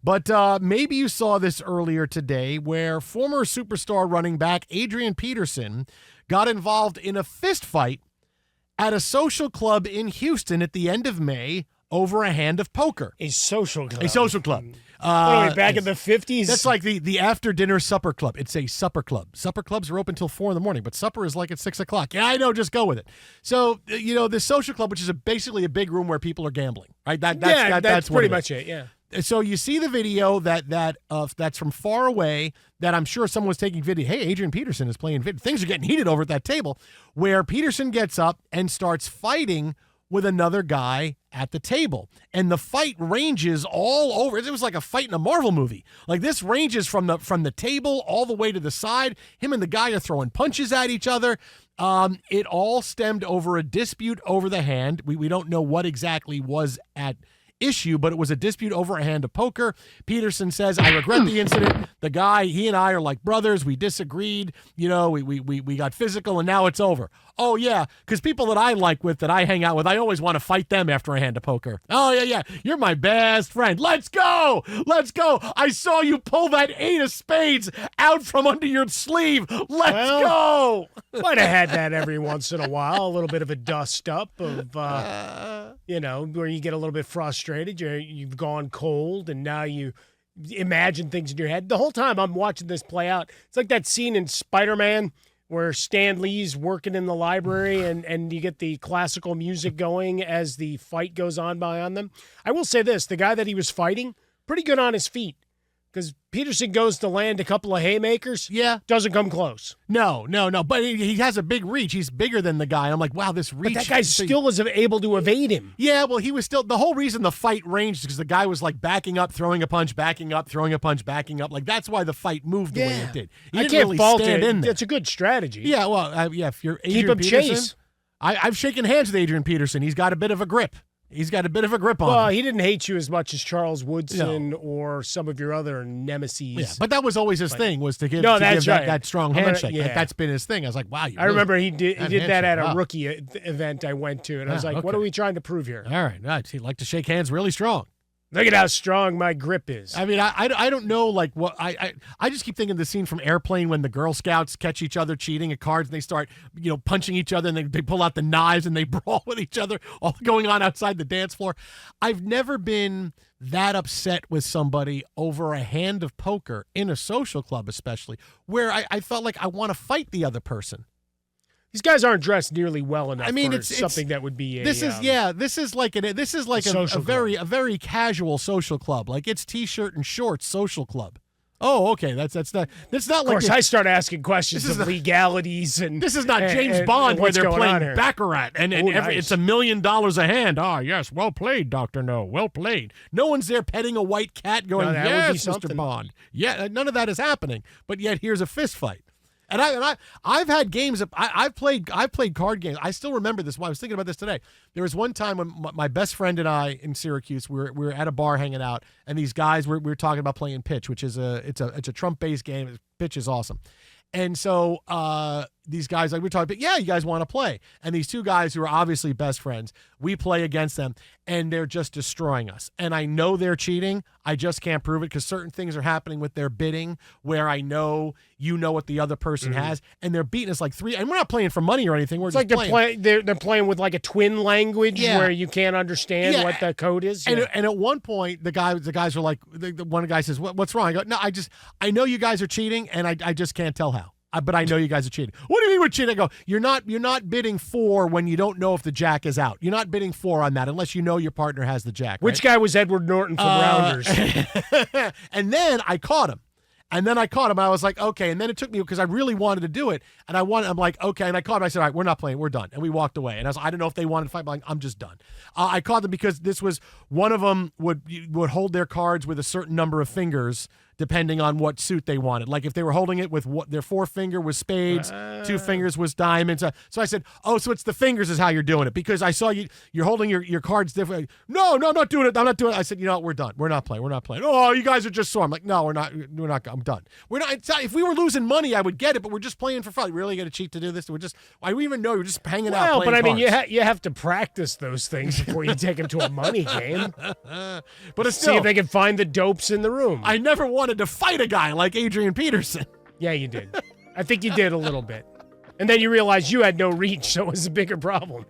But maybe you saw this earlier today where former superstar running back Adrian Peterson got involved in a fist fight at a social club in Houston at the end of May over a hand of poker. A social club. A social club. Back in the 50s? That's like the after-dinner supper club. It's a supper club. Supper clubs are open till 4 a.m, but supper is like at 6 o'clock. Yeah, I know. Just go with it. So, this social club, which is basically a big room where people are gambling, right? That's pretty much it, yeah. So you see the video that's from far away that I'm sure someone was taking video. Hey, Adrian Peterson is playing video. Things are getting heated over at that table where Peterson gets up and starts fighting with another guy at the table. And the fight ranges all over. It was like a fight in a Marvel movie. Like this ranges from the table all the way to the side. Him and the guy are throwing punches at each other. It all stemmed over a dispute over the hand. We don't know what exactly was at issue, but it was a dispute over a hand of poker. Peterson says, I regret the incident. The guy, he and I are like brothers. We disagreed. We got physical and now it's over. Oh, yeah, because people that I hang out with, I always want to fight them after a hand of poker. Oh, yeah. You're my best friend. Let's go. I saw you pull that 8 of spades out from under your sleeve. Let's go. Might have had that every once in a while, a little bit of a dust up of, where you get a little bit frustrated. You've gone cold, and now you imagine things in your head. The whole time I'm watching this play out, it's like that scene in Spider-Man where Stan Lee's working in the library and you get the classical music going as the fight goes on behind them. I will say this, the guy that he was fighting, pretty good on his feet. Because Peterson goes to land a couple of haymakers. Yeah. Doesn't come close. No. But he has a big reach. He's bigger than the guy. I'm like, wow, this reach. But that guy still was able to evade him. Yeah, well, he was still. The whole reason the fight ranged is because the guy was like backing up, throwing a punch, backing up, throwing a punch, backing up. Like that's why the fight moved the way it did. He didn't really stand in there. It's a good strategy. Yeah, well, if you're Adrian Keep him Peterson, chase. I've shaken hands with Adrian Peterson. He's got a bit of a grip. On him. Well, he didn't hate you as much as Charles Woodson or some of your other nemesis. Yeah, but that was always his thing, was to give that strong handshake. Yeah. Like, that's been his thing. I was like, wow. I remember he did that at a rookie event I went to, and I was like, what are we trying to prove here? All right. He'd like to shake hands really strong. Look at how strong my grip is. I mean, I don't know, like, what I just keep thinking of the scene from Airplane when the Girl Scouts catch each other cheating at cards and they start, punching each other and they pull out the knives and they brawl with each other, all going on outside the dance floor. I've never been that upset with somebody over a hand of poker in a social club, especially, where I felt like I want to fight the other person. These guys aren't dressed nearly well enough. It's something that would be. This is like a very casual social club. Like it's t-shirt and shorts social club. Oh, okay. That's not. Of like. Of course, I start asking questions of legalities and. This is not James Bond where they're playing Baccarat and nice. It's $1 million a hand. Ah, yes, well played, Dr. No, well played. No one's there petting a white cat going, yes, Mr. Bond. Yeah, none of that is happening. But yet here's a fist fight. And I've had games. I've played card games. I still remember this. I was thinking about this today. There was one time when my best friend and I in Syracuse, we were at a bar hanging out, and these guys we were talking about playing pitch, which is a Trump-based game. Pitch is awesome. And so these guys, we're talking, yeah, you guys want to play. And these two guys who are obviously best friends, we play against them, and they're just destroying us. And I know they're cheating. I just can't prove it because certain things are happening with their bidding where I know what the other person has, and they're beating us like 3. And we're not playing for money or anything. We're just playing. They're playing with like a twin language where you can't understand what the code is. And at one point, the guys are like, one guy says, "What's wrong?" I go, "No, I know you guys are cheating, and I just can't tell how." But I know you guys are cheating. What do you mean we're cheating? I go, you're not bidding 4 when you don't know if the jack is out. You're not bidding 4 on that unless you know your partner has the jack. Which guy was Edward Norton from Rounders? And then I caught him. I was like, okay. And then it took me because I really wanted to do it. And I'm like, okay. And I caught him. I said, all right, we're not playing. We're done. And we walked away. And I don't know if they wanted to fight, but I'm just done. I caught them because this was one of them would hold their cards with a certain number of fingers depending on what suit they wanted. Like if they were holding it with their forefinger was spades, 2 fingers was diamonds. So I said, oh, so it's the fingers is how you're doing it because I saw you're holding your cards differently. No, I'm not doing it. I said, we're done. We're not playing. Oh, you guys are just sore. I'm like, no, we're not. I'm done. We're not. It's not. If we were losing money, I would get it, but we're just playing for fun. You really got to cheat to do this? We're just. I don't even know. You're just hanging out. Well, but I mean, cards. you have to practice those things before you take them to a money game. But it's See still. if they can find the dopes in the room. I never wanted to fight a guy like Adrian Peterson. Yeah, you did. I think you did a little bit. And then you realized you had no reach, so it was a bigger problem.